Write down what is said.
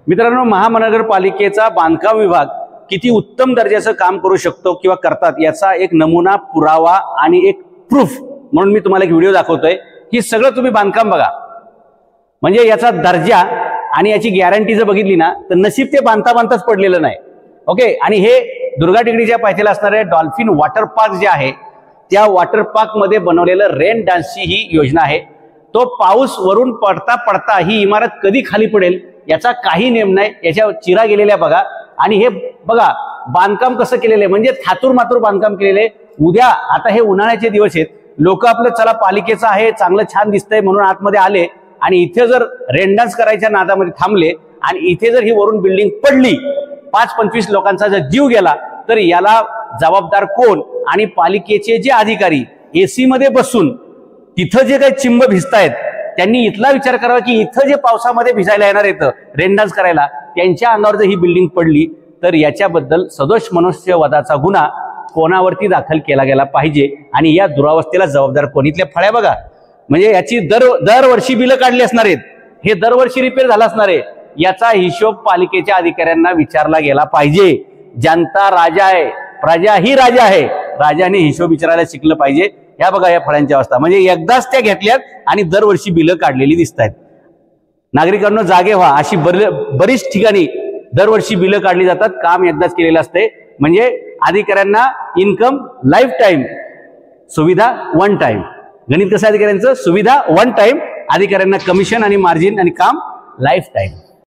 मित्रांनो, महानगरपालिकेचा बांधकाम विभाग किती उत्तम दर्जाचं काम करू शकतो किंवा करतात याचा एक नमुना, पुरावा आणि एक प्रूफ म्हणून मी तुम्हाला एक व्हिडिओ दाखवतोय की सगळं तुम्ही बांधकाम बघा, म्हणजे याचा दर्जा आणि याची गॅरंटी जर बघितली ना तर नशीब ते बांधताच पडलेलं नाही. ओके. आणि हे दुर्गा टेकडीच्या पायथ्याला असणारे डॉल्फिन वॉटर पार्क जे आहे त्या वॉटर पार्क मध्ये बनवलेलं रेन डान्सची ही योजना आहे. तो पाऊस वरून पडता पडता ही इमारत कधी खाली पडेल याचा काही नेम नाही. याच्या चिरा गेलेल्या बघा. आणि हे बघा बांधकाम कसं केलेलं आहे, म्हणजे थातूर मातूर बांधकाम केलेले. उद्या आता हे उन्हाळ्याचे दिवस आहेत, लोक आपलं चला पालिकेचं आहे चांगलं छान दिसतंय म्हणून आतमध्ये आले आणि इथे जर रेन डान्स करायच्या नादामध्ये थांबले आणि इथे जर ही वरून बिल्डिंग पडली, 5-25 लोकांचा जर जीव गेला तर याला जबाबदार कोण? आणि पालिकेचे जे अधिकारी एसी मध्ये बसून तिथं जे काही चिंब भिजतायत त्यांनी इथला विचार करावा की इथं जे पावसामध्ये भिजायला येणार येतं रेन डान्स करायला, त्यांच्या अंगावर जर ही बिल्डिंग पडली तर याच्याबद्दल सदोष मनुष्यवधाचा गुन्हा कोणावरती दाखल केला गेला पाहिजे. आणि या दुरावस्थेला जबाबदार कोण? इथल्या फळ्या बघा, म्हणजे याची दरवर्षी बिलं काढली असणार आहेत, हे दरवर्षी रिपेअर झाला असणार आहे. याचा हिशोब पालिकेच्या अधिकाऱ्यांना विचारला गेला पाहिजे. जनता राजा आहे, प्रजा ही राजा आहे, राजाने हिशोब विचारायला शिकलं पाहिजे. या बघा या फळ्यांची अवस्था, म्हणजे एकदाच त्या घेतल्यात आणि दरवर्षी बिलं काढलेली दिसत आहेत. नागरिकांना जागे व्हा, अशी बरीच ठिकाणी दरवर्षी बिलं काढली जातात, काम एकदाच केलेलं असते. म्हणजे अधिकाऱ्यांना इन्कम लाईफ टाईम, सुविधा वन टाइम. गणित कसं अधिकाऱ्यांचं? सुविधा वन टाइम, अधिकाऱ्यांना कमिशन आणि मार्जिन आणि काम लाईफ टाईम.